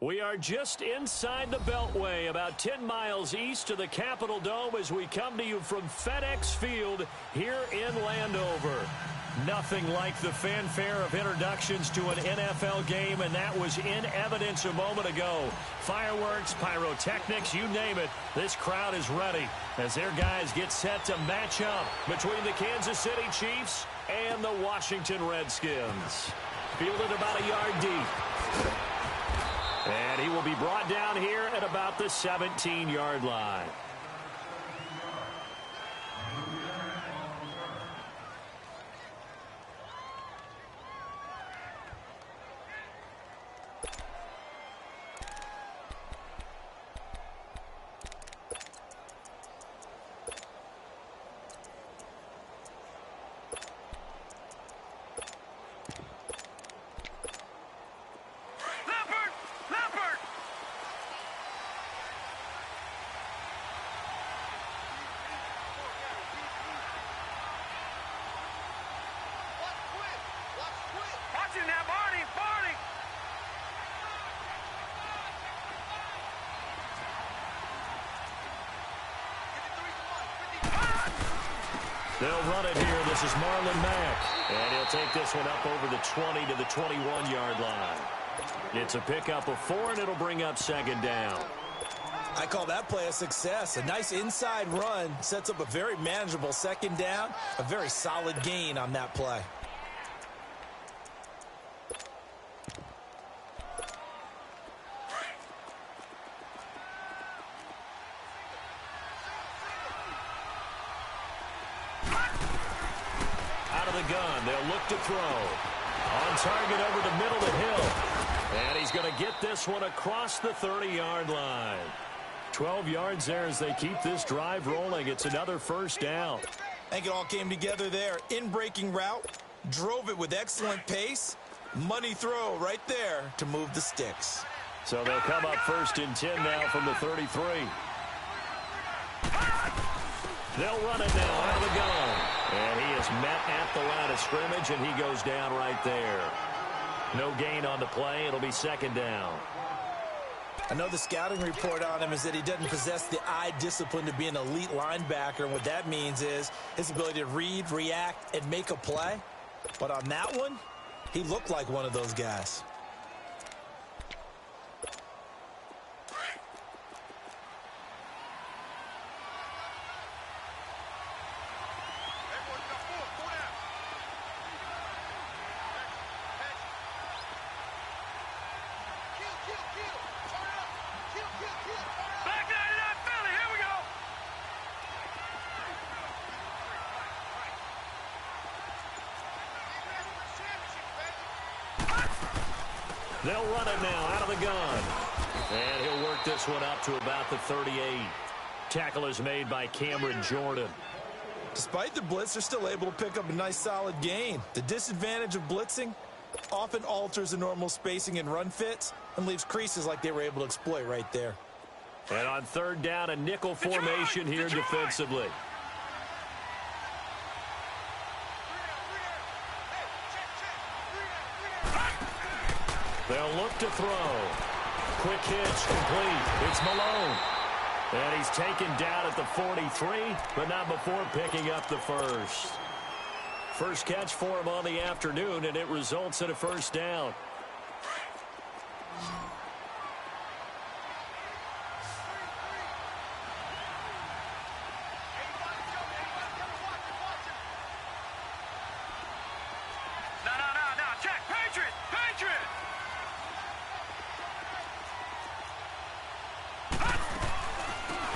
We are just inside the Beltway, about 10 miles east of the Capitol Dome as we come to you from FedEx Field here in Landover. Nothing like the fanfare of introductions to an NFL game, and that was in evidence a moment ago. Fireworks, pyrotechnics, you name it, this crowd is ready as their guys get set to match up between the Kansas City Chiefs and the Washington Redskins. Fielded about a yard deep. And he will be brought down here at about the 17-yard line. They'll run it here. This is Marlon Mack. And he'll take this one up over the 20 to the 21-yard line. It's a pickup of 4, and it'll bring up second down. I call that play a success. A nice inside run sets up a very manageable second down. A very solid gain on that play. They'll look to throw. On target over the middle to Hill. And he's going to get this one across the 30-yard line. 12 yards there as they keep this drive rolling. It's another first down. I think it all came together there. In-breaking route. Drove it with excellent pace. Money throw right there to move the sticks. So they'll come up 1st and 10 now from the 33. They'll run it now out of the gun. And he is met at the line of scrimmage, and he goes down right there. No gain on the play. It'll be second down. I know the scouting report on him is that he doesn't possess the eye discipline to be an elite linebacker. And what that means is his ability to read, react, and make a play. But on that one, he looked like one of those guys. They'll run it now out of the gun. And he'll work this one up to about the 38. Tackle is made by Cameron Jordan. Despite the blitz, they're still able to pick up a nice solid gain. The disadvantage of blitzing often alters the normal spacing and run fits and leaves creases like they were able to exploit right there. And on 3rd down, a nickel formation here defensively. They'll look to throw. Quick hitch complete. It's Malone. And he's taken down at the 43, but not before picking up the first. First catch for him on the afternoon, and it results in a first down.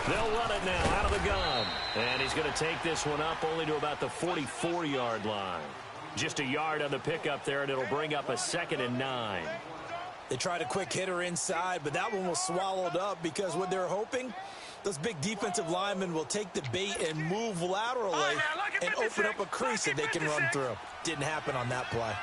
They'll run it now out of the gun. And he's going to take this one up only to about the 44-yard line. Just a yard on the pickup there, and it'll bring up a 2nd and 9. They tried a quick hitter inside, but that one was swallowed up because what they're hoping, those big defensive linemen will take the bait and move laterally and open up a crease that they can run through. Didn't happen on that play.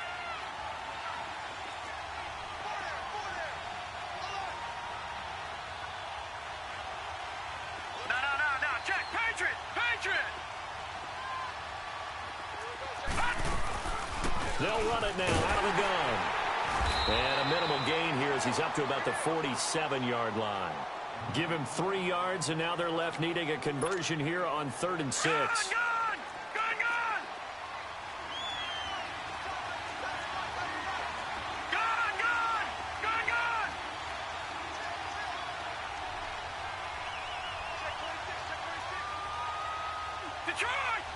They'll run it now out of the gun. And a minimal gain here as he's up to about the 47-yard line. Give him 3 yards, and now they're left needing a conversion here on 3rd and 6. Gun!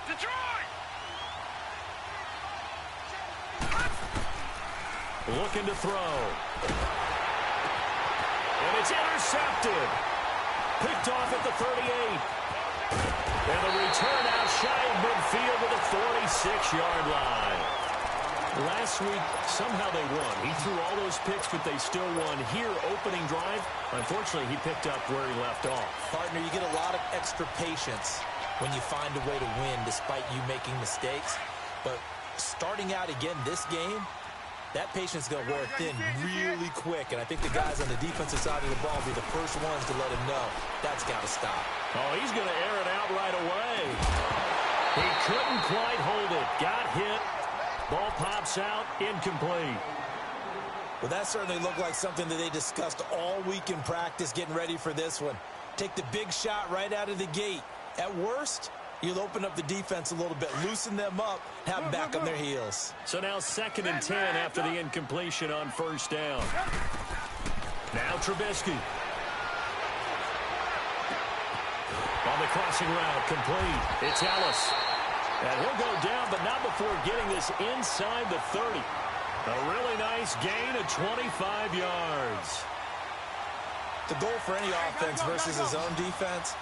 Detroit! Looking to throw. And it's intercepted. Picked off at the 38. And the return out shy of midfield to the 46-yard line. Last week, somehow they won. He threw all those picks, but they still won. Here, opening drive, unfortunately, he picked up where he left off. Partner, you get a lot of extra patience when you find a way to win despite you making mistakes. But starting out again this game, that patience is going to wear thin really quick. And I think the guys on the defensive side of the ball will be the first ones to let him know that's got to stop. Oh, he's going to air it out right away. He couldn't quite hold it. Got hit. Ball pops out, incomplete. Well, that certainly looked like something that they discussed all week in practice getting ready for this one. Take the big shot right out of the gate. At worst, you'll open up the defense a little bit, loosen them up, have them back on their heels. So now 2nd and 10 after the incompletion on 1st down. Now Trubisky. On the crossing route, complete. It's Ellis. And he'll go down, but not before getting this inside the 30. A really nice gain of 25 yards. The goal for any offense versus his own defense,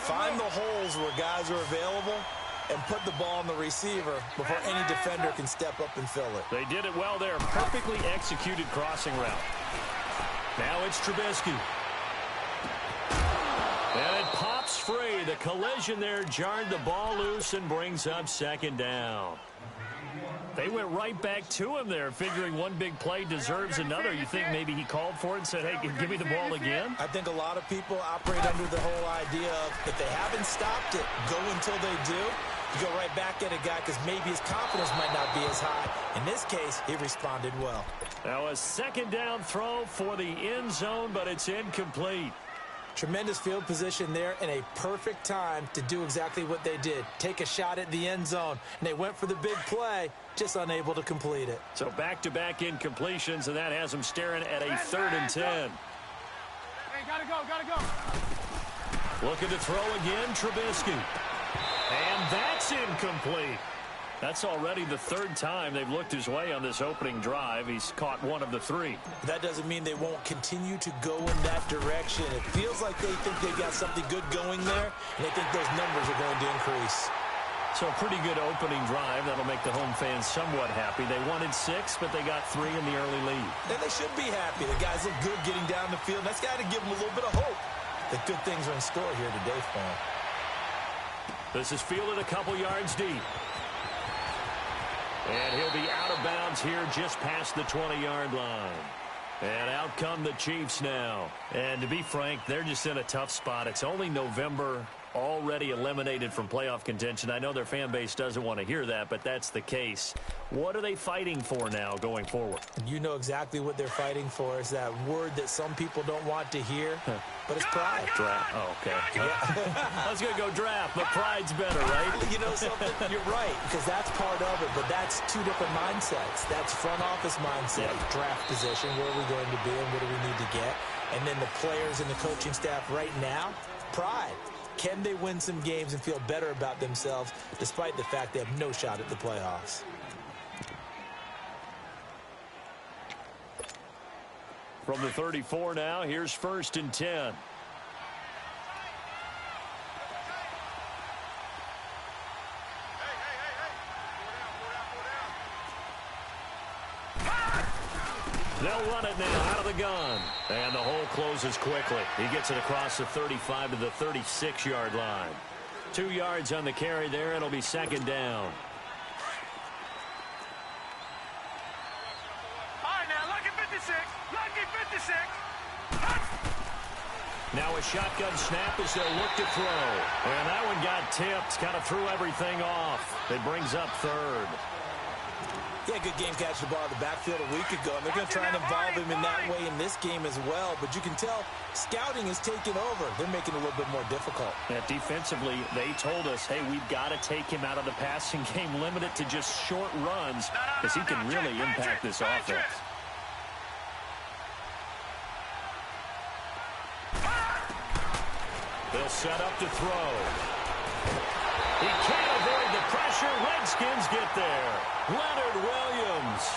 find the holes where guys are available and put the ball on the receiver before any defender can step up and fill it. They did it well there. Perfectly executed crossing route. Now it's Trubisky. And it pops free. The collision there jarred the ball loose and brings up 2nd down. They went right back to him there, figuring one big play deserves another. You think maybe he called for it and said, hey, give me the ball again? I think a lot of people operate under the whole idea of if they haven't stopped it, go until they do. You go right back at a guy because maybe his confidence might not be as high. In this case, he responded well. Now a 2nd down throw for the end zone, but it's incomplete. Tremendous field position there and a perfect time to do exactly what they did. Take a shot at the end zone. And they went for the big play, just unable to complete it. So back-to-back incompletions, and that has them staring at a 3rd and 10. Hey, gotta go. Looking to throw again, Trubisky. And that's incomplete. That's already the 3rd time they've looked his way on this opening drive. He's caught one of the 3. That doesn't mean they won't continue to go in that direction. It feels like they think they got something good going there, and they think those numbers are going to increase. So a pretty good opening drive. That'll make the home fans somewhat happy. They wanted 6, but they got 3 in the early lead. And they should be happy. The guys look good getting down the field. That's got to give them a little bit of hope that good things are in store here today for them. This is fielded a couple yards deep. And he'll be out of bounds here just past the 20-yard line. And out come the Chiefs now. And to be frank, they're just in a tough spot. It's only November, already eliminated from playoff contention. I know their fan base doesn't want to hear that, but that's the case. What are they fighting for now going forward? You know exactly what they're fighting for. Is that word that some people don't want to hear, but it's pride. Draft. Oh, okay. I was going to go draft, but pride's better, right? You know something? You're right, because that's part of it, but that's 2 different mindsets. That's front office mindset, draft position, where are we going to be and what do we need to get? And then the players and the coaching staff right now, pride. Can they win some games and feel better about themselves despite the fact they have no shot at the playoffs? From the 34 now, here's 1st and 10. They'll run it now out of the gun. And the hole closes quickly. He gets it across the 35 to the 36-yard line. 2 yards on the carry there. It'll be 2nd down. All right, now, lucky 56. Lucky 56. Now a shotgun snap as they'll look to throw. And that one got tipped. Kind of threw everything off. It brings up 3rd. Yeah, good game catching the ball in the backfield a week ago, and they're going to try and involve him in that way in this game as well. But you can tell scouting is taking over. They're making it a little bit more difficult. Yeah, defensively, they told us, hey, we've got to take him out of the passing game, limit it to just short runs, because he can really impact this offense. They'll set up to throw. He can't avoid the pressure. Redskins get there. Leonard Williams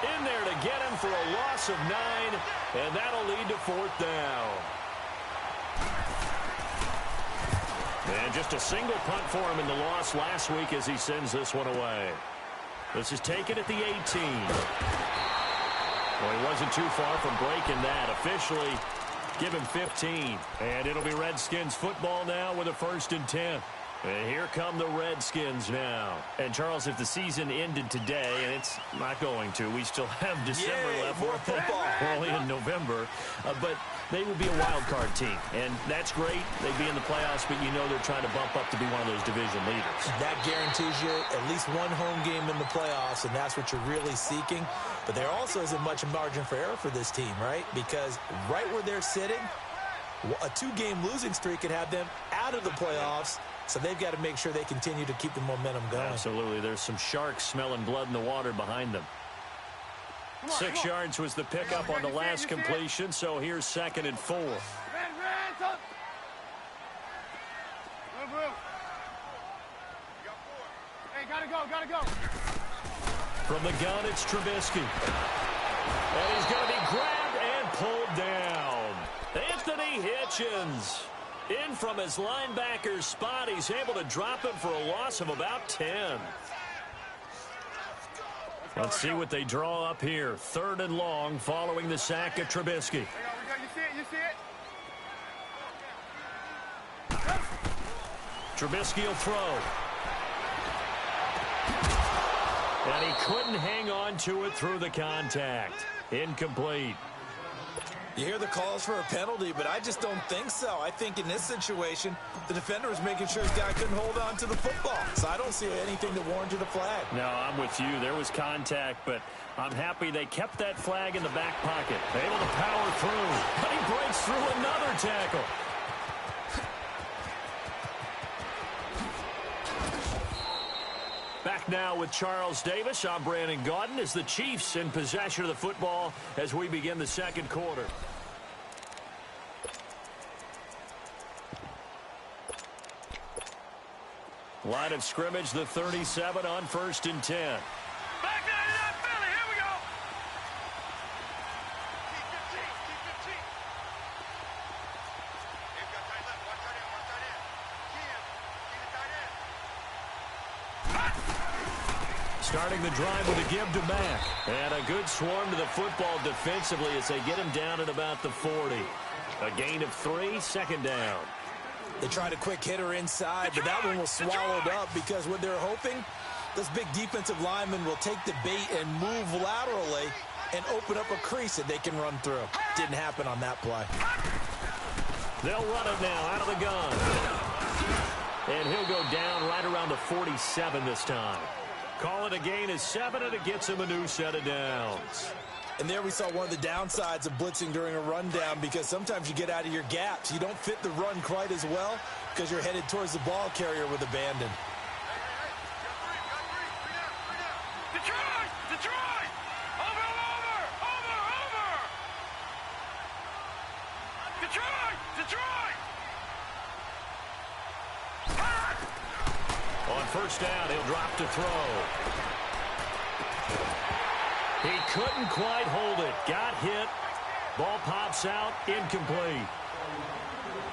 in there to get him for a loss of 9, and that'll lead to 4th down. And just a single punt for him in the loss last week as he sends this one away. This is taken at the 18. Well, he wasn't too far from breaking that. Officially, give him 15. And it'll be Redskins football now with a 1st and 10. And here come the Redskins now. And, Charles, if the season ended today, and it's not going to, we still have December left. More football. We're only in November. But they would be a wild card team. And that's great. They'd be in the playoffs, but you know they're trying to bump up to be one of those division leaders. That guarantees you at least one home game in the playoffs, and that's what you're really seeking. But there also isn't much margin for error for this team, right? Because right where they're sitting, a 2-game losing streak could have them out of the playoffs. So they've got to make sure they continue to keep the momentum going. Absolutely. There's some sharks smelling blood in the water behind them. 6 yards was the pickup on the last completion, so here's 2nd and 4. Hey, gotta go. From the gun, it's Trubisky. And he's going to be grabbed and pulled down. Anthony Hitchens. In from his linebacker's spot. He's able to drop him for a loss of about 10. Let's see what they draw up here. 3rd and long following the sack of Trubisky. You see it? Trubisky will throw. And he couldn't hang on to it through the contact. Incomplete. You hear the calls for a penalty, but I just don't think so. I think in this situation, the defender was making sure his guy couldn't hold on to the football. So I don't see anything that warranted a flag. No, I'm with you. There was contact, but I'm happy they kept that flag in the back pocket. Able to power through, but he breaks through another tackle. Back now with Charles Davis. I'm Brandon Gaudin as the Chiefs in possession of the football as we begin the 2nd quarter. Line of scrimmage, the 37 on 1st and 10. Back down to that Philly. Here we go. T15. They've got tight left. Watch tight end. See the tight end. Starting the drive with a give to Mack. And a good swarm to the football defensively as they get him down at about the 40. A gain of 3, 2nd down. They tried a quick hitter inside, but that one was swallowed up because what they're hoping, this big defensive lineman will take the bait and move laterally and open up a crease that they can run through. Didn't happen on that play. They'll run it now out of the gun. And he'll go down right around the 47 this time. Call it a gain of 7, and it gets him a new set of downs. And there we saw one of the downsides of blitzing during a rundown because sometimes you get out of your gaps. You don't fit the run quite as well because you're headed towards the ball carrier with abandon. Detroit! Over! Detroit! On 1st down, he'll drop to throw. He couldn't quite hold it. Got hit. Ball pops out. Incomplete.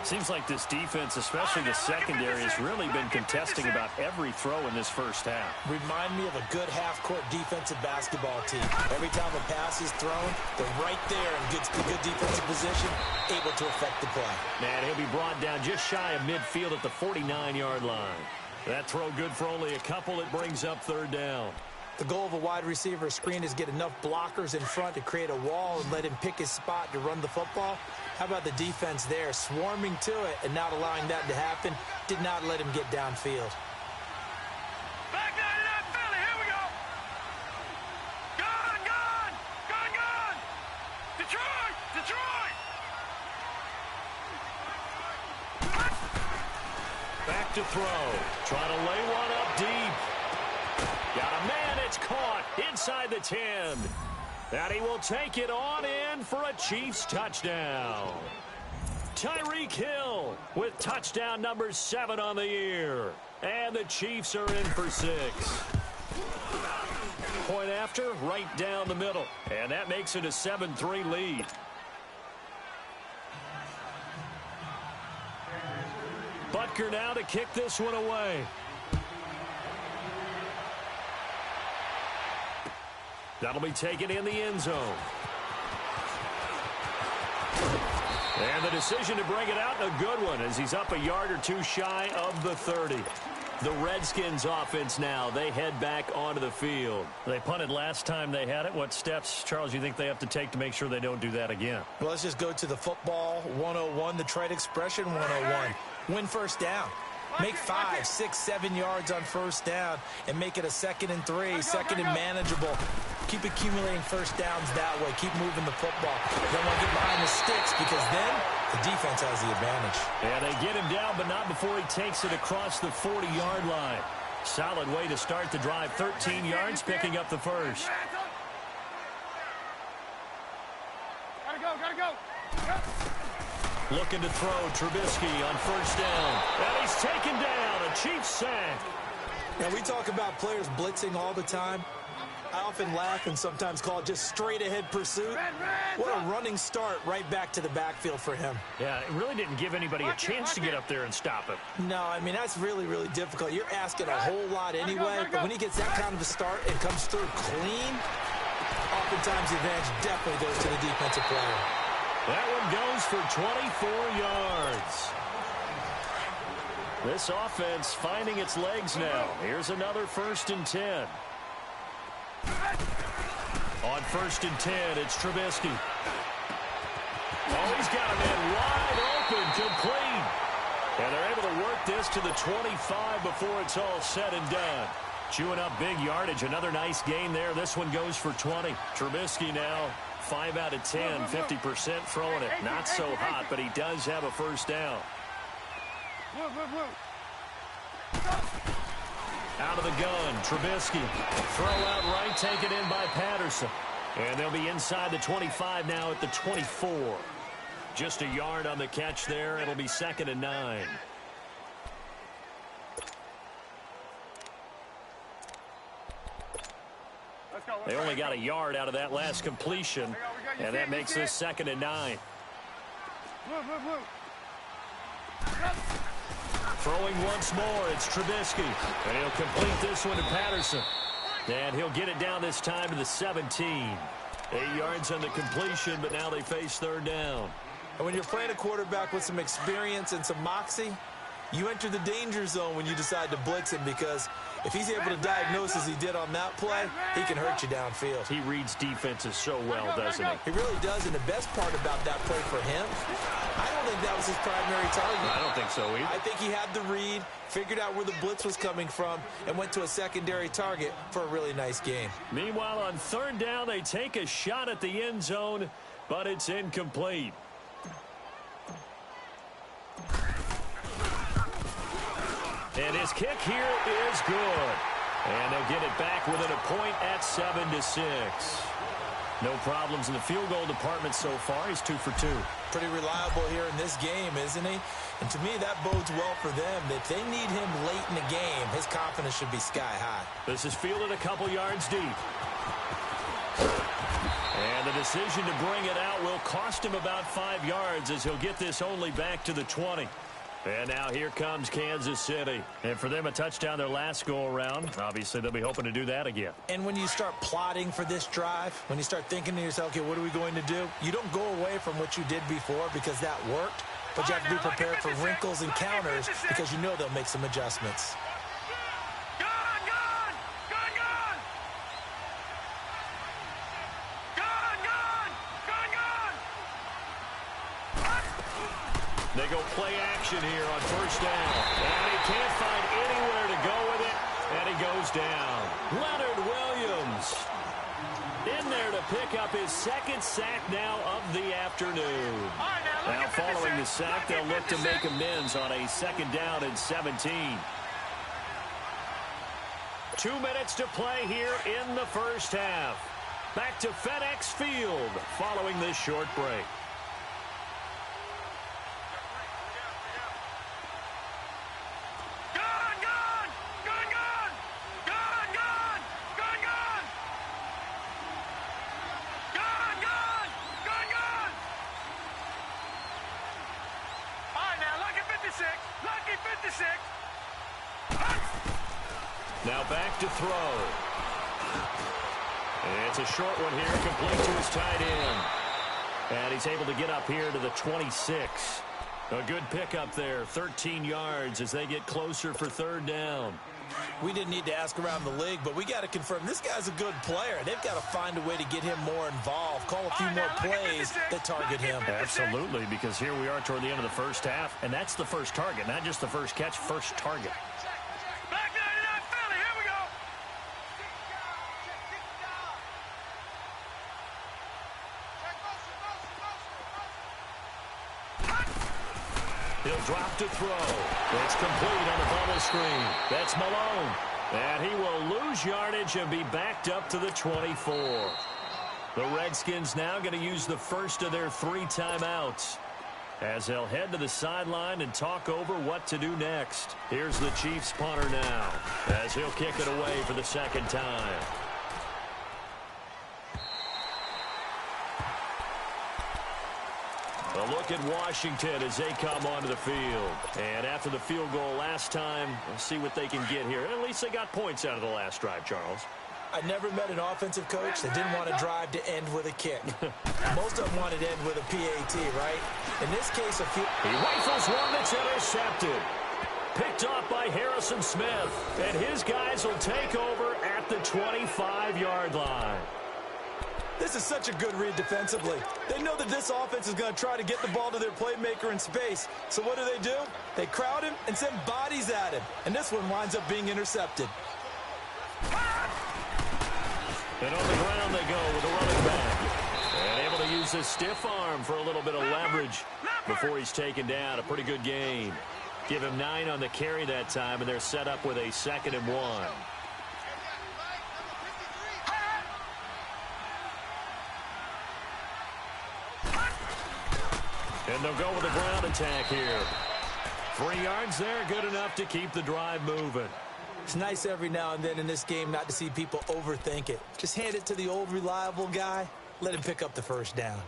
Seems like this defense, especially the secondary, has really been contesting about every throw in this 1st half. Remind me of a good half-court defensive basketball team. Every time a pass is thrown, they're right there in good defensive position, able to affect the play. Man, he'll be brought down just shy of midfield at the 49-yard line. That throw good for only a couple. It brings up 3rd down. The goal of a wide receiver screen is get enough blockers in front to create a wall and let him pick his spot to run the football. How about the defense there, swarming to it and not allowing that to happen? Did not let him get downfield. Back down to that Philly. Here we go. to throw. Trying to lay one up deep. Got a man. It's caught inside the 10. And he will take it on in for a Chiefs touchdown. Tyreek Hill with touchdown number 7 on the year. And the Chiefs are in for 6. Point after, right down the middle. And that makes it a 7-3 lead. Butker now to kick this one away. That'll be taken in the end zone. And the decision to bring it out, a good one, as he's up a yard or two shy of the 30. The Redskins offense now, they head back onto the field. They punted last time they had it. What steps, Charles, you think they have to take to make sure they don't do that again? Well, let's just go to the football 101, the trade expression 101. Win first down. Make 5, 6, 7 yards on first down and make it a 2nd and 3, 2nd and manageable. Keep accumulating first downs that way. Keep moving the football. Don't want to get behind the sticks because then the defense has the advantage. And they get him down, but not before he takes it across the 40-yard line. Solid way to start the drive. 13 yards, picking up the first. Gotta go. Looking to throw, Trubisky on first down. And he's taken down, a Chiefs sack. Now, we talk about players blitzing all the time. I often laugh and sometimes call it just straight-ahead pursuit. What a running start right back to the backfield for him. Yeah, it really didn't give anybody a chance to get up there and stop him. No, I mean, that's really, really difficult. You're asking a whole lot anyway, but when he gets that kind of a start and comes through clean, oftentimes the advantage definitely goes to the defensive player. That one goes for 24 yards. This offense finding its legs now. Here's another 1st and 10. On 1st and 10, it's Trubisky. Oh, he's got a man wide open, complete. And they're able to work this to the 25 before it's all said and done. Chewing up big yardage. Another nice gain there. This one goes for 20. Trubisky now 5 out of 10, 50% throwing it. Not so hot, but he does have a first down. Out of the gun, Trubisky. Throw out right, taken in by Patterson. And they'll be inside the 25 now at the 24. Just a yard on the catch there. It'll be 2nd and 9. They only got a yard out of that last completion, and that makes this 2nd and 9. Throwing once more, it's Trubisky. And he'll complete this one to Patterson. And he'll get it down this time to the 17. 8 yards on the completion, but now they face 3rd down. And when you're playing a quarterback with some experience and some moxie, you enter the danger zone when you decide to blitz him, because if he's able to diagnose as he did on that play, he can hurt you downfield. He reads defenses so well, doesn't he? He really does, and the best part about that play for him, I don't think that was his primary target. I don't think so either. I think he had the read, figured out where the blitz was coming from, and went to a secondary target for a really nice game. Meanwhile, on 3rd down, they take a shot at the end zone, but it's incomplete. And his kick here is good. And they'll get it back within a point at 7-6. No problems in the field goal department so far. He's 2 for 2. Pretty reliable here in this game, isn't he? And to me, that bodes well for them. If they need him late in the game, his confidence should be sky high. This is fielded a couple yards deep. And the decision to bring it out will cost him about 5 yards, as he'll get this only back to the 20. And now here comes Kansas City. And for them, a touchdown their last go-around. Obviously, they'll be hoping to do that again. And when you start plotting for this drive, when you start thinking to yourself, okay, what are we going to do? You don't go away from what you did before because that worked, but you have to be prepared for wrinkles and counters because you know they'll make some adjustments. They go play action here on 1st down. And he can't find anywhere to go with it. And he goes down. Leonard Williams in there to pick up his 2nd sack now of the afternoon. All right, now Now following the sack, they'll look to make amends on a 2nd down and 17. 2 minutes to play here in the first half. Back to FedEx Field following this short break. Now back to throw. It's a short one here, complete to his tight end. And he's able to get up here to the 26. A good pickup there, 13 yards as they get closer for 3rd down. We didn't need to ask around the league, but we got to confirm this guy's a good player. They've got to find a way to get him more involved, call a few more plays that target him. Absolutely, because here we are toward the end of the first half, and that's the first target, not just the first catch, first target. He'll drop to throw. It's complete on the bubble screen. That's Malone. And he will lose yardage and be backed up to the 24. The Redskins now going to use the first of their 3 timeouts as they'll head to the sideline and talk over what to do next. Here's the Chiefs punter now as he'll kick it away for the 2nd time. A look at Washington as they come onto the field. And after the field goal last time, we'll see what they can get here. At least they got points out of the last drive, Charles. I never met an offensive coach that didn't want to drive to end with a kick. Most of them wanted to end with a PAT, right? In this case, he rifles one that's intercepted. Picked off by Harrison Smith. And his guys will take over at the 25-yard line. This is such a good read defensively. They know that this offense is going to try to get the ball to their playmaker in space. So what do? They crowd him and send bodies at him. And this one winds up being intercepted. And on the ground they go with a running back. And able to use his stiff arm for a little bit of leverage before he's taken down. A pretty good gain. Give him 9 on the carry that time, and they're set up with a 2nd and 1. And they'll go with a ground attack here. 3 yards there, good enough to keep the drive moving. It's nice every now and then in this game not to see people overthink it. Just hand it to the old reliable guy. Let him pick up the 1st down.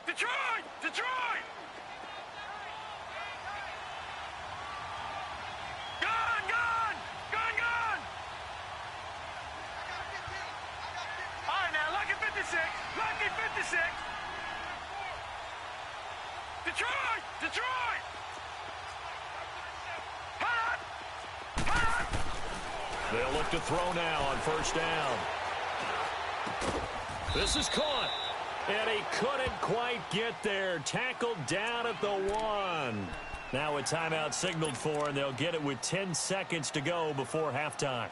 Detroit! Lucky 56. Detroit! They'll look to throw now on 1st down. This is caught. And he couldn't quite get there. Tackled down at the 1. Now a timeout signaled for, and they'll get it with 10 seconds to go before halftime.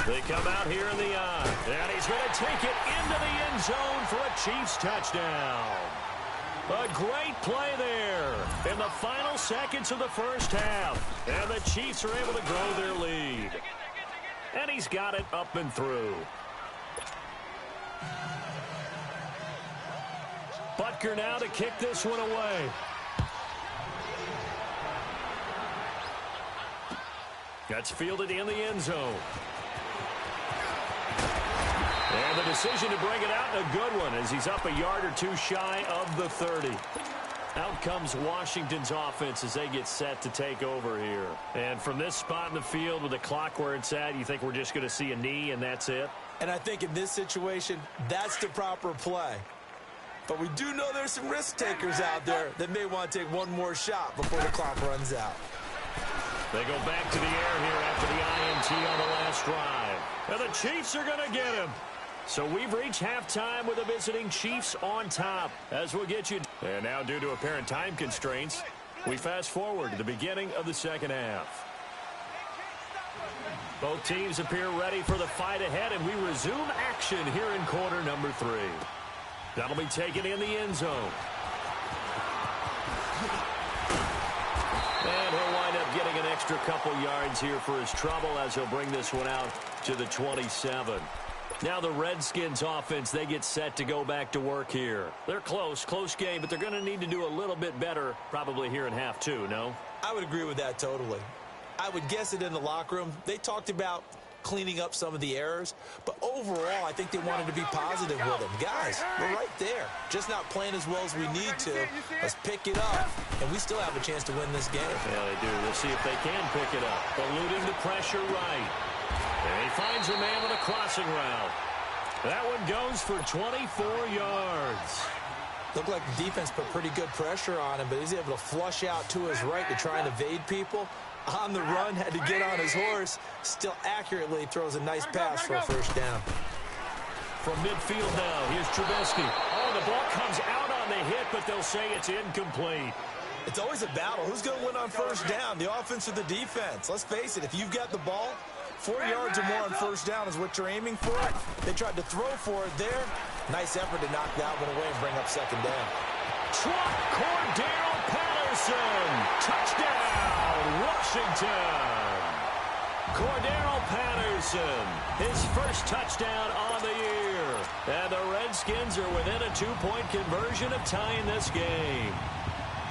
They come out here in the eye, and he's going to take it into the end zone for a Chiefs touchdown. A great play there in the final seconds of the first half, and the Chiefs are able to grow their lead. And he's got it up and through. Butker now to kick this one away. That's fielded in the end zone. And the decision to bring it out, a good one, as he's up a yard or 2 shy of the 30. Out comes Washington's offense as they get set to take over here. And from this spot in the field with the clock where it's at, you think we're just going to see a knee and that's it? And I think in this situation, that's the proper play. But we do know there's some risk takers out there that may want to take one more shot before the clock runs out. They go back to the air here after the INT on the last drive. And the Chiefs are going to get him. So we've reached halftime with the visiting Chiefs on top. As we'll get you. And now due to apparent time constraints, we fast forward to the beginning of the second half. Both teams appear ready for the fight ahead, and we resume action here in quarter number 3. That'll be taken in the end zone. And he'll wind up getting an extra couple yards here for his trouble as he'll bring this one out to the 27. Now the Redskins offense, they get set to go back to work here. They're close game, but they're going to need to do a little bit better probably here in half 2, no? I would agree with that totally. I would guess it in the locker room. They talked about cleaning up some of the errors, but overall I think they wanted to be positive with them. Guys, we're right there. Just not playing as well as we need to. Let's pick it up, and we still have a chance to win this game. Yeah, they do. We'll see if they can pick it up. Eluding the pressure right. And he finds a man with a crossing route. That one goes for 24 yards. Looked like the defense put pretty good pressure on him, but he's able to flush out to his right to try and evade people. On the run, had to get on his horse. Still accurately throws a nice pass for a first down. From midfield now, here's Trubisky. Oh, the ball comes out on the hit, but they'll say it's incomplete. It's always a battle. Who's going to win on first down, the offense or the defense? Let's face it, if you've got the ball, 4 yards or more on first down is what you're aiming for. They tried to throw for it there. Nice effort to knock that one away and bring up second down. Cordarrelle Patterson. Touchdown, Washington. Cordarrelle Patterson, his first touchdown on the year. And the Redskins are within a 2-point conversion of tying this game.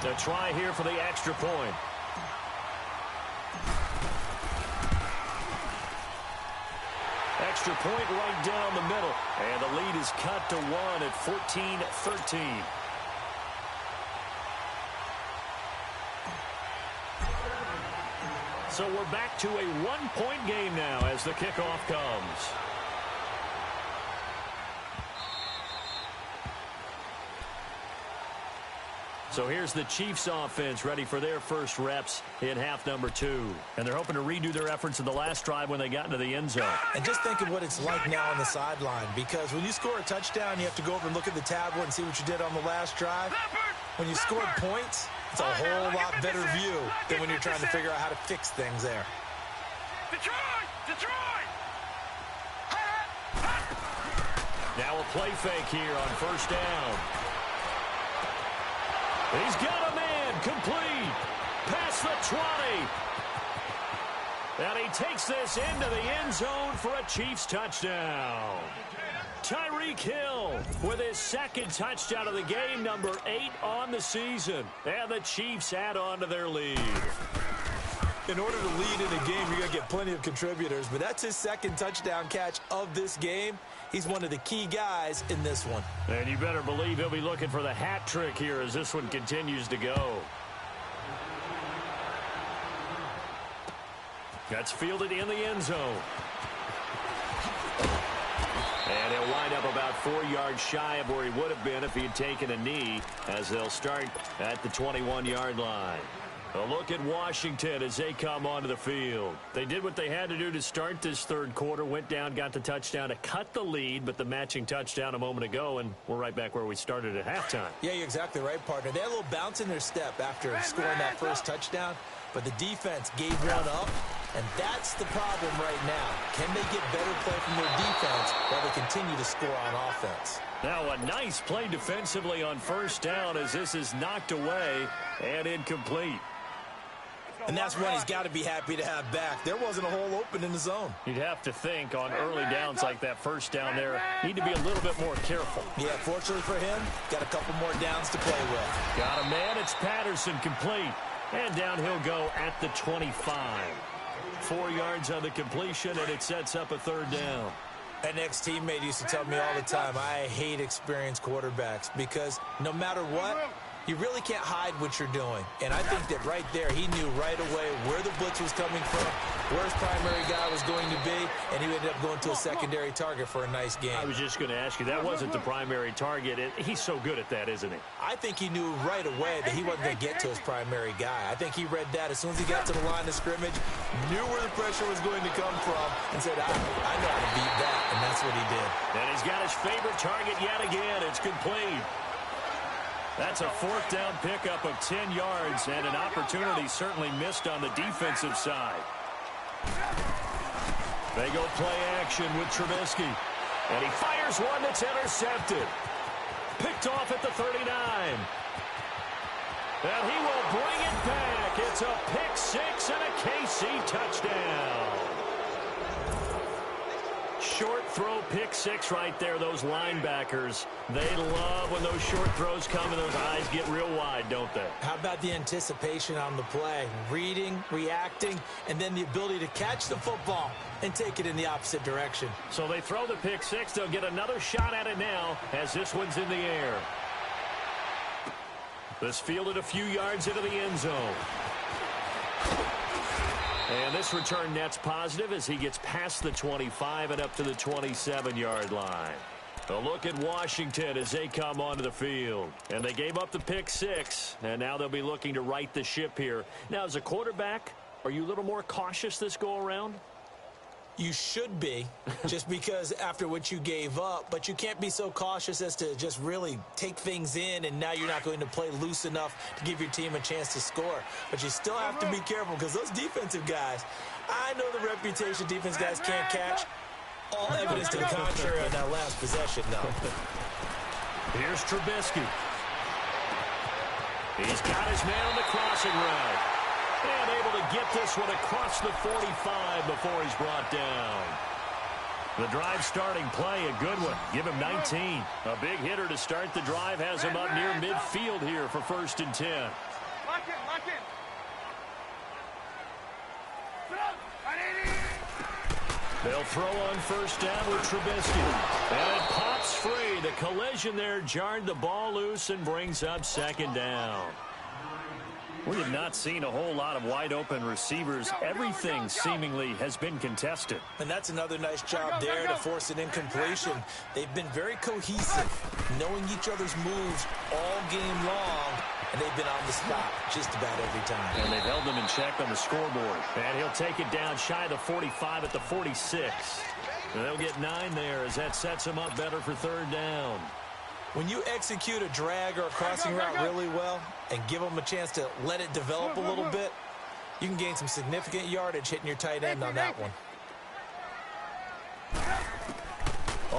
To try here for the extra point. Extra point right down the middle. And the lead is cut to 1 at 14-13. So we're back to a 1-point game now as the kickoff comes. So here's the Chiefs offense ready for their first reps in half number 2. And they're hoping to redo their efforts in the last drive when they got into the end zone. And just think of what it's like now on the sideline, because when you score a touchdown, you have to go over and look at the tablet and see what you did on the last drive. When you scored points, it's a whole lot better view than when you're trying to figure out how to fix things there. Detroit! Now a play fake here on first down. He's got a man complete. Past the 20. And he takes this into the end zone for a Chiefs touchdown. Tyreek Hill with his second touchdown of the game, number 8 on the season. And the Chiefs add on to their lead. In order to lead in a game, you're going to get plenty of contributors, but that's his second touchdown catch of this game. He's one of the key guys in this one. And you better believe he'll be looking for the hat trick here as this one continues to go. That's fielded in the end zone. And he'll wind up about 4 yards shy of where he would have been if he had taken a knee, as they'll start at the 21-yard line. A look at Washington as they come onto the field. They did what they had to do to start this third quarter, went down, got the touchdown to cut the lead, but the matching touchdown a moment ago, and we're right back where we started at halftime. Yeah, you're exactly right, partner. They had a little bounce in their step after scoring that first touchdown, but the defense gave one up, and that's the problem right now. Can they get better play from their defense while they continue to score on offense? Now a nice play defensively on first down as this is knocked away and incomplete. And that's one he's got to be happy to have back. There wasn't a hole open in the zone. You'd have to think on early downs like that first down there, need to be a little bit more careful. Yeah, fortunately for him, got a couple more downs to play with. Got a man, it's Patterson complete. And down he'll go at the 25. 4 yards on the completion, and it sets up a third down. An ex-teammate used to tell me all the time, I hate experienced quarterbacks because no matter what, You really can't hide what you're doing. And I think that right there, he knew right away where the blitz was coming from, where his primary guy was going to be, and he ended up going to a secondary target for a nice game. I was just going to ask you, that wasn't the primary target. He's so good at that, isn't he? I think he knew right away that he wasn't going to get to his primary guy. I think he read that as soon as he got to the line of scrimmage, knew where the pressure was going to come from, and said, I know how to beat that, and that's what he did. And he's got his favorite target yet again. It's complete. That's a fourth down pickup of 10 yards and an opportunity certainly missed on the defensive side. They go play action with Trubisky. And he fires one that's intercepted. Picked off at the 39. And he will bring it back. It's a pick six and a KC touchdown. Short throw pick six right there. Those linebackers, they love when those short throws come and those eyes get real wide, don't they? How about the anticipation on the play? Reading, reacting, and then the ability to catch the football and take it in the opposite direction. So they throw the pick six. They'll get another shot at it now as this one's in the air. This fielded a few yards into the end zone. And this return net's positive as he gets past the 25 and up to the 27-yard line. A look at Washington as they come onto the field. And they gave up the pick six, and now they'll be looking to right the ship here. Now, as a quarterback, are you a little more cautious this go-around? You should be, just because after what you gave up, but you can't be so cautious as to just really take things in, and now you're not going to play loose enough to give your team a chance to score. But you still have to be careful because those defensive guys, I know the reputation defense guys can't catch. All evidence to the contrary on that last possession, though. Here's Trubisky. He's got his man on the crossing route. And able to get this one across the 45 before he's brought down. The drive starting play, a good one. Give him 19. A big hitter to start the drive has him up near midfield here for 1st and 10. Lock in, lock in. They'll throw on 1st down with Trubisky. And it pops free. The collision there jarred the ball loose and brings up 2nd down. We have not seen a whole lot of wide-open receivers. Everything seemingly has been contested. And that's another nice job there to force an incompletion. They've been very cohesive, knowing each other's moves all game long, and they've been on the spot just about every time. And they've held them in check on the scoreboard. And he'll take it down shy of the 45 at the 46. And they'll get 9 there as that sets them up better for 3rd down. When you execute a drag or a crossing route really well and give them a chance to let it develop a little bit, you can gain some significant yardage hitting your tight end on that one.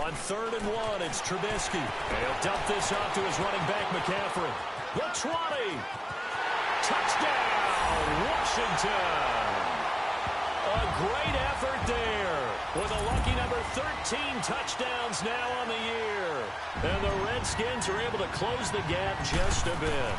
On 3rd and 1, it's Trubisky. And he'll dump this off to his running back, McCaffrey. The 20. Touchdown, Washington. A great effort there with a lucky number 13 touchdowns now on the year. And the Redskins are able to close the gap just a bit.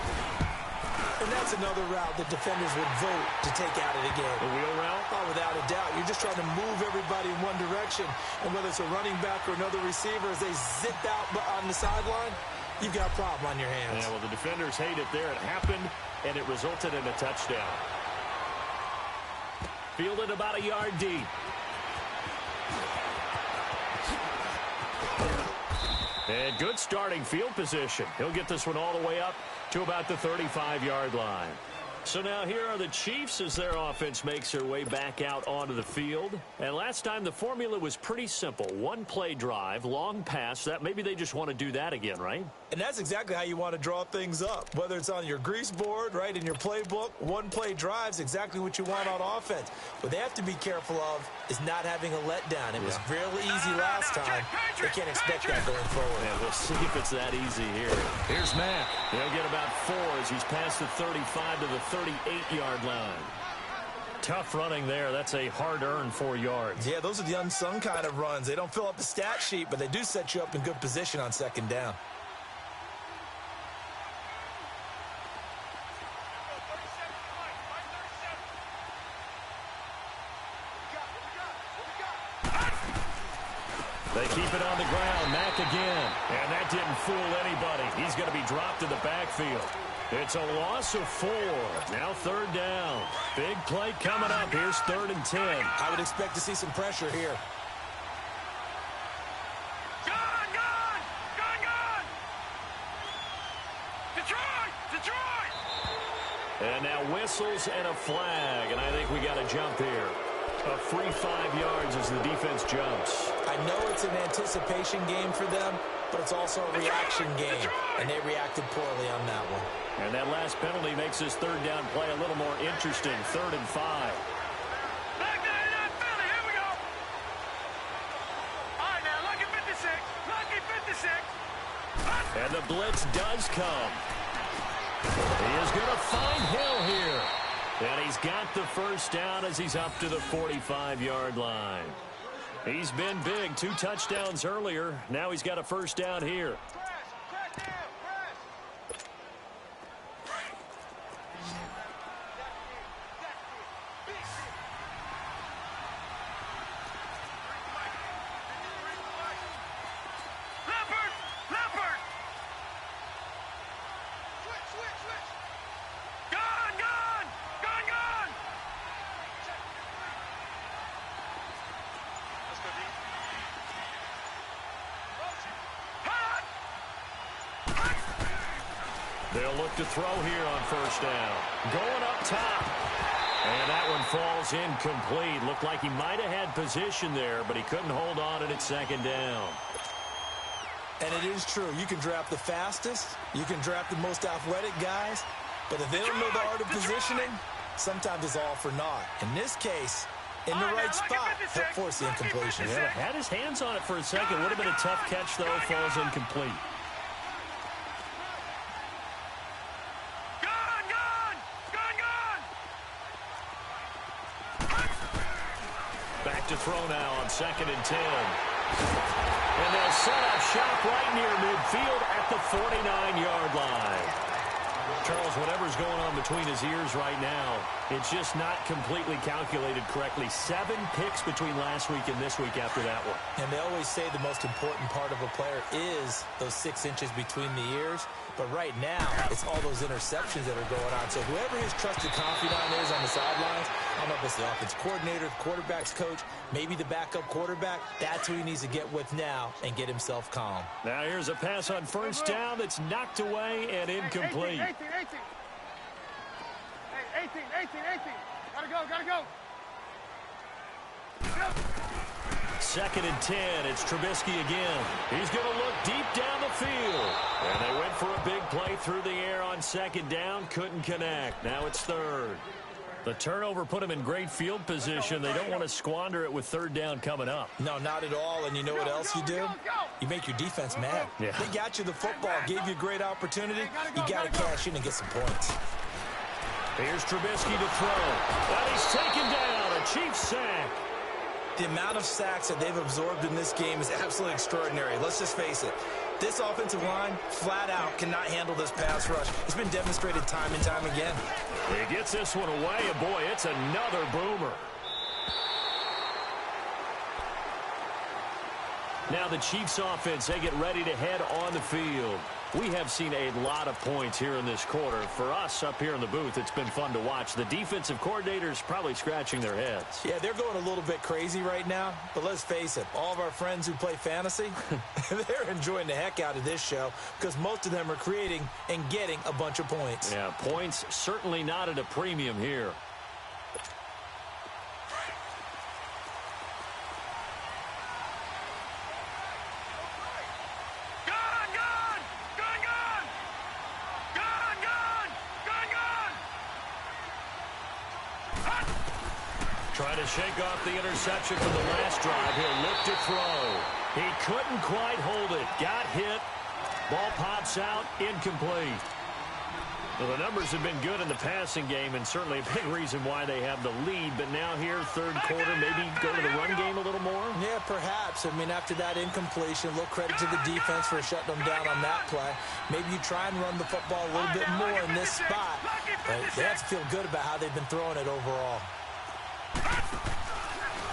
And that's another route that defenders would vote to take out of the game. The wheel route? Oh, without a doubt. You're just trying to move everybody in one direction. And whether it's a running back or another receiver, as they zip out on the sideline, you've got a problem on your hands. Yeah, well, the defenders hate it there. It happened, and it resulted in a touchdown. Fielded about a yard deep. And good starting field position. He'll get this one all the way up to about the 35-yard line. So now here are the Chiefs as their offense makes their way back out onto the field. And last time the formula was pretty simple. One play drive, long pass. That maybe they just want to do that again, right? And that's exactly how you want to draw things up. Whether it's on your grease board, right, in your playbook, one play drive's exactly what you want on offense. What they have to be careful of is not having a letdown. It was really easy last time. They can't expect that going forward. Yeah, we'll see if it's that easy here. Here's Mack. He'll get about 4 as he's past the 35 to the 38-yard line. Tough running there. That's a hard-earned 4 yards. Yeah, those are the unsung kind of runs. They don't fill up the stat sheet, but they do set you up in good position on 2nd down. They keep it on the ground. Mack again. And that didn't fool anybody. He's going to be dropped in the backfield. It's a loss of 4. Now third down. Big play coming up. Here's 3rd and 10. I would expect to see some pressure here. Gone, gone! Gone, gone! Detroit! Detroit! And now whistles and a flag, and I think we got a jump here. A free 5 yards as the defense jumps. I know it's an anticipation game for them, but it's also a reaction game, and they reacted poorly on that one. And that last penalty makes this third down play a little more interesting. 3rd and 5. Back there in Philly, here we go! All right, now, lucky 56. Lucky 56. And the blitz does come. He is going to find Hill here. And he's got the first down as he's up to the 45-yard line. He's been big. 2 touchdowns earlier. Now he's got a first down here. Leopard! Leopard! Switch! Gone, gone! Gone, gone! Let's go, D. Hot! They'll look to throw here on first down. Going up top. And that one falls incomplete. Looked like he might have had position there, but he couldn't hold on it at 2nd down. And it is true. You can draft the fastest. You can draft the most athletic guys. But if they don't know the art of positioning, sometimes it's all for naught. In this case, in the right spot, helped force the incompletion. Yeah, had his hands on it for a second. Would have been a tough catch, though. Falls incomplete. Gone, gone! Gone, gone! Back to throw now on 2nd and 10. And they'll set up shop right near midfield at the 49-yard line. Charles, whatever's going on between his ears right now, it's just not completely calculated correctly. 7 picks between last week and this week after that one. And they always say the most important part of a player is those 6 inches between the ears. But right now, it's all those interceptions that are going on. So whoever his trusted confidant is on the sidelines, I don't know if it's the offensive coordinator, the quarterback's coach, maybe the backup quarterback, that's who he needs to get with now and get himself calm. Now here's a pass on first down that's knocked away and incomplete. 18. Hey, 18. Gotta go. 2nd and 10. It's Trubisky again. He's going to look deep down the field. And they went for a big play through the air on 2nd down. Couldn't connect. Now it's 3rd. The turnover put him in great field position. They don't want to squander it with 3rd down coming up. No, not at all. And you know what else you do? You make your defense mad. Yeah. They got you the football, gave you a great opportunity. You got to cash in and get some points. Here's Trubisky to throw. And he's taken down. A Chiefs sack. The amount of sacks that they've absorbed in this game is absolutely extraordinary. Let's just face it. This offensive line, flat out, cannot handle this pass rush. It's been demonstrated time and time again. He gets this one away, and boy, it's another boomer. Now the Chiefs offense, they get ready to head on the field. We have seen a lot of points here in this quarter. For us up here in the booth, it's been fun to watch. The defensive coordinators probably scratching their heads. Yeah, they're going a little bit crazy right now, but let's face it, all of our friends who play fantasy, they're enjoying the heck out of this show because most of them are creating and getting a bunch of points. Yeah, points certainly not at a premium here. Trying to shake off the interception from the last drive. He'll look to throw. He couldn't quite hold it. Got hit. Ball pops out. Incomplete. Well, the numbers have been good in the passing game and certainly a big reason why they have the lead. But now here, 3rd quarter, maybe go to the run game a little more? Yeah, perhaps. I mean, after that incompletion, a little credit to the defense for shutting them down on that play. Maybe you try and run the football a little bit more in this spot. But they have to feel good about how they've been throwing it overall.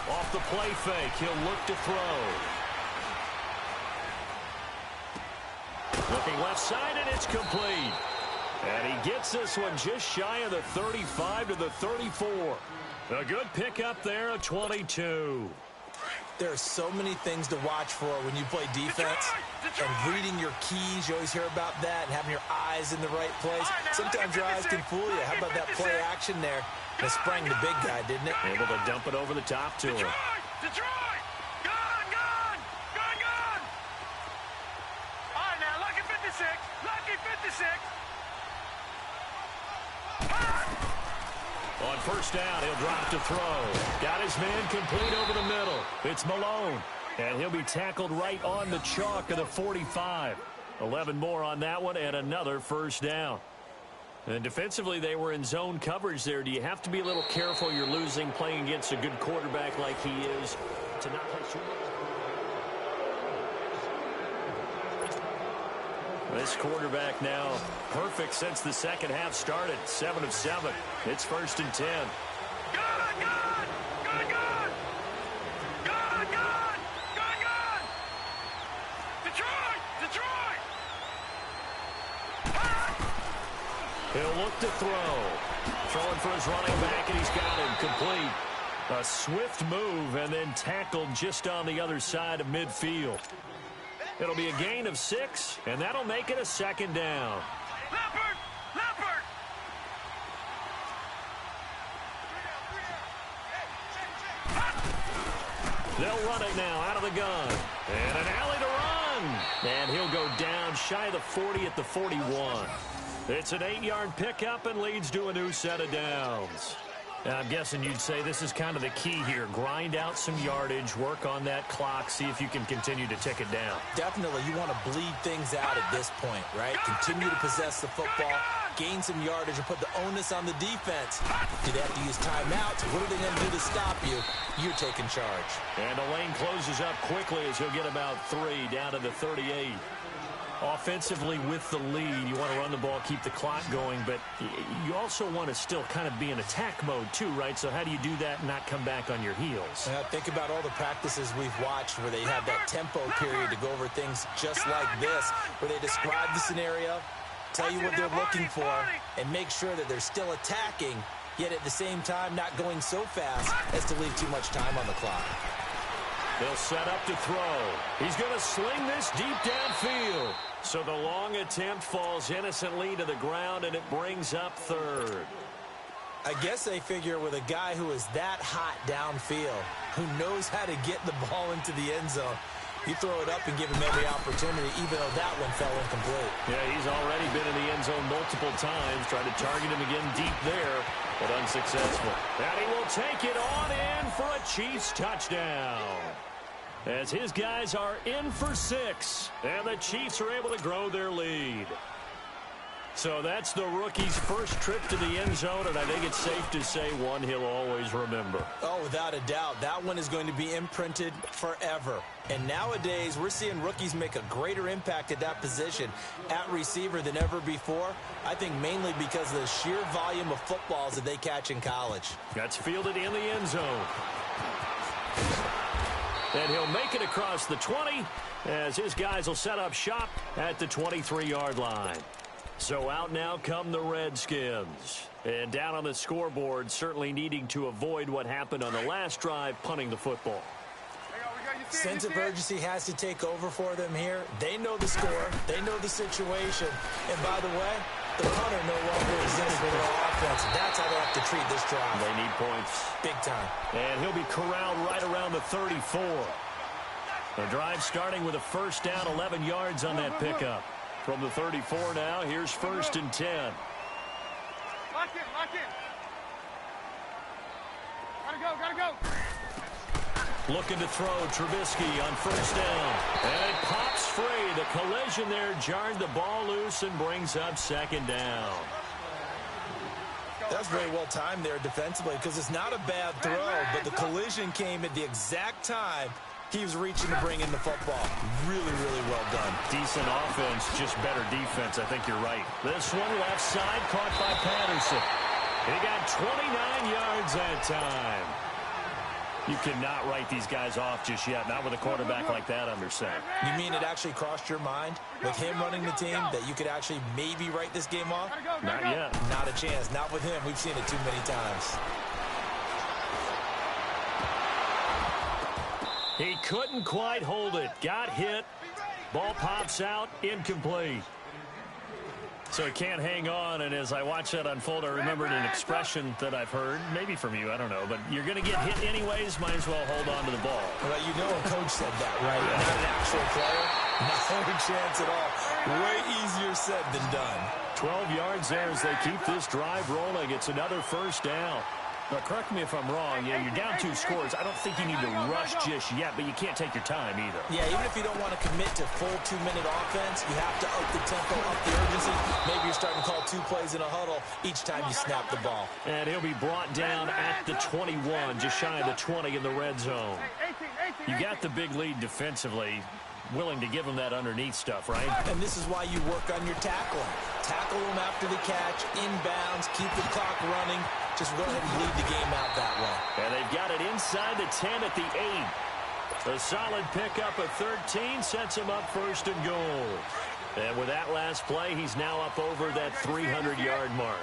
Off the play fake, he'll look to throw. Looking left side, and it's complete. And he gets this one just shy of the 35 to the 34. A good pickup there, a 22. There are so many things to watch for when you play defense. And reading your keys, you always hear about that, and having your eyes in the right place. Sometimes your eyes can fool you. How about that play action there? That sprang the big guy, didn't it? Able to dump it over the top to him. Detroit! Gone! Gone! Gone! Gone! All right, now, lucky 56. Lucky 56. On first down, he'll drop to throw. Got his man complete over the middle. It's Malone. And he'll be tackled right on the chalk of the 45. 11 more on that one and another first down. And defensively, they were in zone coverage there. Do you have to be a little careful? You're losing playing against a good quarterback like he is to not play too much. This quarterback now perfect since the second half started. 7 of 7. It's 1st and 10. Gone! Gone! Gone! Gone! Gone! Gone! Gone! Gone! Detroit! Detroit! He'll look to throw. Throwing for his running back, and he's got him complete. A swift move and then tackled just on the other side of midfield. It'll be a gain of 6, and that'll make it a second down. Leopard! Leopard! They'll run it now out of the gun. And an alley to run. And he'll go down shy of the 40 at the 41. It's an 8-yard pickup and leads to a new set of downs. Now, I'm guessing you'd say this is kind of the key here. Grind out some yardage, work on that clock, see if you can continue to tick it down. Definitely, you want to bleed things out at this point, right? Continue to possess the football, gain some yardage, and put the onus on the defense. Do they have to use timeouts? What are they going to do to stop you? You're taking charge. And the lane closes up quickly as he'll get about 3 down to the 38. Offensively with the lead, you want to run the ball, keep the clock going, but you also want to still kind of be in attack mode too, right? So how do you do that and not come back on your heels? Think about all the practices we've watched where they have that tempo period to go over things just like this, where they describe the scenario, tell you what they're looking for, and make sure that they're still attacking, yet at the same time not going so fast as to leave too much time on the clock. They'll set up to throw. He's going to sling this deep downfield. So the long attempt falls innocently to the ground, and it brings up 3rd. I guess they figure with a guy who is that hot downfield, who knows how to get the ball into the end zone, you throw it up and give him every opportunity, even though that one fell incomplete. Yeah, he's already been in the end zone multiple times, tried to target him again deep there, but unsuccessful. And he will take it on in for a Chiefs touchdown. As his guys are in for 6, and the Chiefs are able to grow their lead. So that's the rookie's first trip to the end zone, and I think it's safe to say one he'll always remember. Oh, without a doubt. That one is going to be imprinted forever. And nowadays, we're seeing rookies make a greater impact at that position at receiver than ever before. I think mainly because of the sheer volume of footballs that they catch in college. That's fielded in the end zone. And he'll make it across the 20 as his guys will set up shop at the 23-yard line. So out now come the Redskins. And down on the scoreboard, certainly needing to avoid what happened on the last drive, punting the football. Sense of urgency has to take over for them here. They know the score. They know the situation. And by the way, the punter no longer exists for their offense. That's how they have to treat this drive. They need points. Big time. And he'll be corralled right around the 34. The drive starting with a first down, 11 yards on that pickup. From the 34 now, here's 1st and 10. Lock in, lock in. Gotta go. Looking to throw Trubisky on first down. And it pops free. The collision there jarred the ball loose and brings up 2nd down. That was very well timed there defensively because it's not a bad throw, but the collision came at the exact time he was reaching to bring in the football. Really, really well done. Decent offense, just better defense. I think you're right. This one left side caught by Patterson. He got 29 yards that time. You cannot write these guys off just yet, not with a quarterback like that under center. You mean it actually crossed your mind with him running the team that you could actually maybe write this game off? Not yet. Not a chance. Not with him. We've seen it too many times. He couldn't quite hold it. Got hit. Ball pops out. Incomplete. So he can't hang on, and as I watch that unfold, I remembered an expression that I've heard, maybe from you, I don't know, but you're going to get hit anyways, might as well hold on to the ball. Well, you know a coach said that, right? Yeah. Not an actual player. Not a chance at all. Way easier said than done. 12 yards there as they keep this drive rolling. It's another first down. Now, correct me if I'm wrong. Yeah, you're down 2 scores. I don't think you need to rush just yet, but you can't take your time either. Yeah, even if you don't want to commit to full 2-minute offense, you have to up the tempo, up the urgency. Maybe you're starting to call 2 plays in a huddle each time you snap the ball. And he'll be brought down at the 21, just shy of the 20 in the red zone. You got the big lead defensively. Willing to give him that underneath stuff, right? And this is why you work on your tackling. Tackle them after the catch, inbounds, keep the clock running. Just go ahead and lead the game out that way. And they've got it inside the 10 at the 8. A solid pickup of 13 sets him up first and goal. And with that last play, he's now up over that 300-yard mark.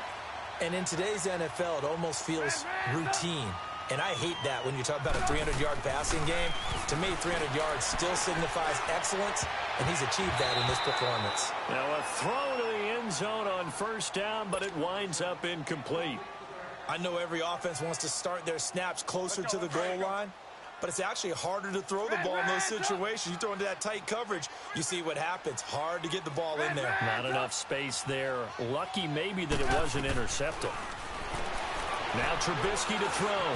And in today's NFL, it almost feels routine. And I hate that when you talk about a 300-yard passing game. To me, 300 yards still signifies excellence, and he's achieved that in this performance. Now a throw to the end zone on first down, but it winds up incomplete. I know every offense wants to start their snaps closer to the goal line, but it's actually harder to throw the ball in those situations. You throw into that tight coverage, you see what happens. Hard to get the ball in there. Not enough space there. Lucky maybe that it wasn't intercepted. Now Trubisky to throw.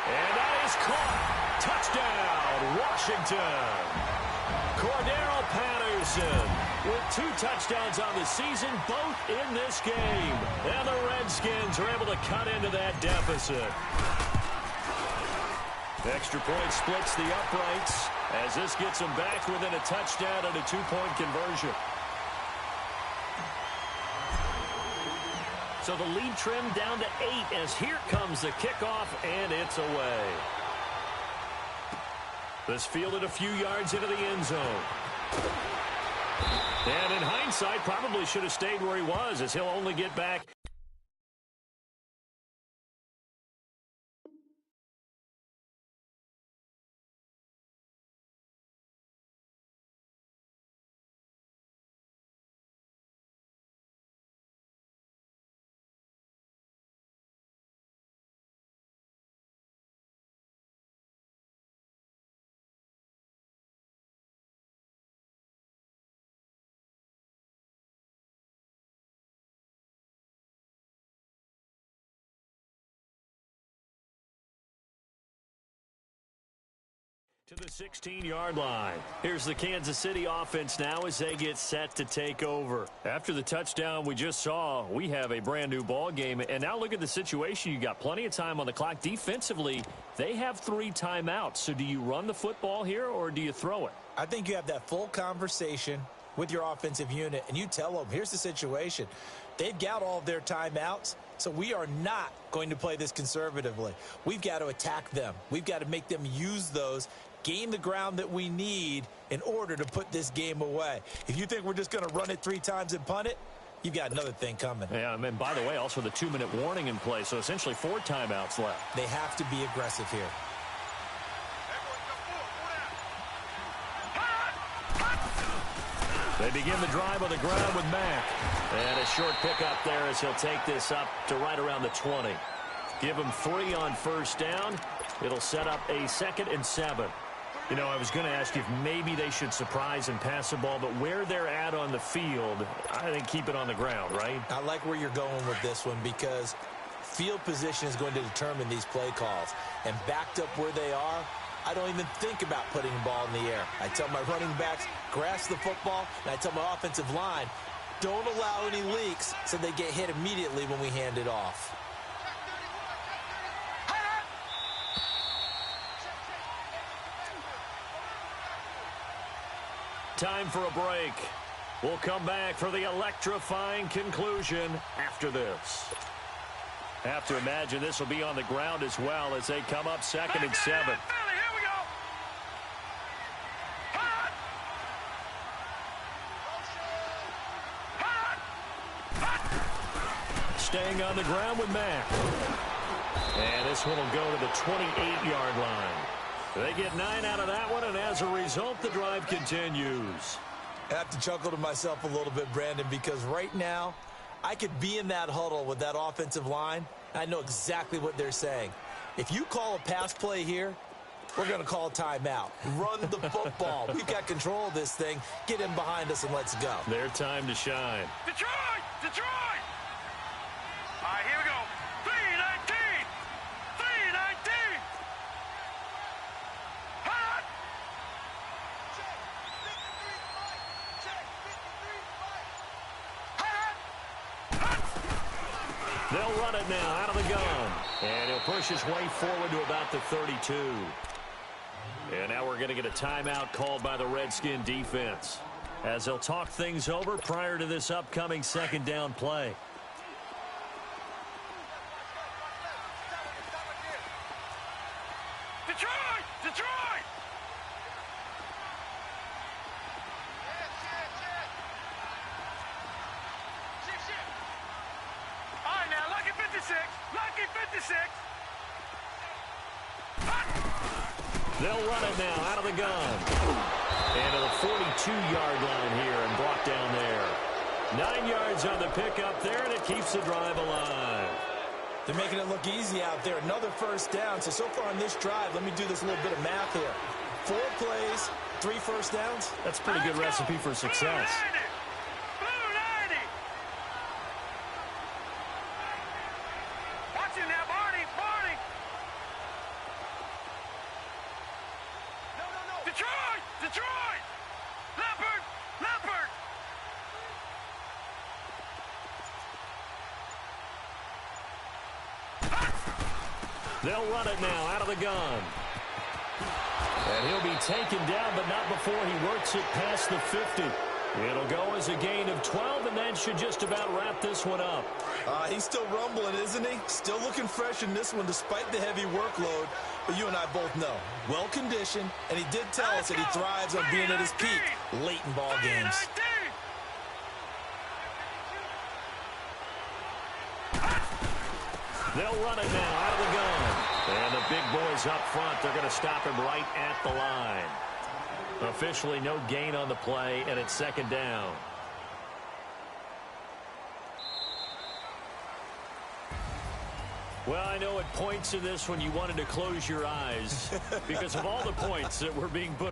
And that is caught. Touchdown, Washington. Cordero Patterson with 2 touchdowns on the season, both in this game. And the Redskins are able to cut into that deficit. Extra point splits the uprights as this gets them back within a touchdown and a 2-point conversion. So the lead trimmed down to 8 as here comes the kickoff, and it's away. This fielded a few yards into the end zone. And in hindsight, probably should have stayed where he was, as he'll only get back. To the 16-yard line. Here's the Kansas City offense now as they get set to take over. After the touchdown we just saw, we have a brand new ball game. And now look at the situation. You got plenty of time on the clock. Defensively, they have 3 timeouts. So do you run the football here or do you throw it? I think you have that full conversation with your offensive unit, and you tell them, here's the situation. They've got all of their timeouts, so we are not going to play this conservatively. We've got to attack them. We've got to make them use those, gain the ground that we need in order to put this game away. If you think we're just going to run it 3 times and punt it, you've got another thing coming. Yeah, and by the way, also the 2-minute warning in play, so essentially 4 timeouts left. They have to be aggressive here. They begin the drive on the ground with Mack. And a short pickup there as he'll take this up to right around the 20. Give him 3 on first down. It'll set up a 2nd and 7. You know, I was going to ask you if maybe they should surprise and pass the ball, but where they're at on the field, I think keep it on the ground, right? I like where you're going with this one because field position is going to determine these play calls. And backed up where they are, I don't even think about putting the ball in the air. I tell my running backs, grasp the football, and I tell my offensive line, don't allow any leaks so they get hit immediately when we hand it off. Time for a break. We'll come back for the electrifying conclusion after this. Have to imagine this will be on the ground as well as they come up 2nd and 7. Here we go. Hot. Hot. Staying on the ground with Mack. And this one will go to the 28-yard line. They get 9 out of that one, and as a result, the drive continues. I have to chuckle to myself a little bit, Brandon, because right now, I could be in that huddle with that offensive line. I know exactly what they're saying. If you call a pass play here, we're going to call a timeout. Run the football. We've got control of this thing. Get in behind us and let's go. Their time to shine. Detroit! Detroit! All right, here we go. 3-19. 3-19. Hot. They'll run it now out of the gun. And he'll push his way forward to about the 32. And now we're going to get a timeout called by the Redskin defense, as they'll talk things over prior to this upcoming 2nd down play. Detroit! Detroit! All right, now, lucky 56. Lucky 56. They'll run it now out of the gun. And to the 42-yard line here and brought down there. 9 yards on the pickup there, and it keeps the drive alive. They're making it look easy out there. Another 1st down. So far on this drive, let me do this little bit of math here. 4 plays, 3 first downs. That's a pretty good recipe for success. Blue 90. Watch it now, Barney. Barney. No. Detroit! Detroit! Leopard! Leopard! They'll run it now out of the gun. And he'll be taken down, but not before he works it past the 50. It'll go as a gain of 12, and that should just about wrap this one up. He's still rumbling, isn't he? Still looking fresh in this one despite the heavy workload. But you and I both know, well-conditioned, and he did tell us that he thrives on being at his peak late in ball games. They'll run it now out of the gun. And the big boys up front, they're going to stop him right at the line. Officially no gain on the play, and it's 2nd down. Well, I know at points in this when you wanted to close your eyes because of all the points that were being put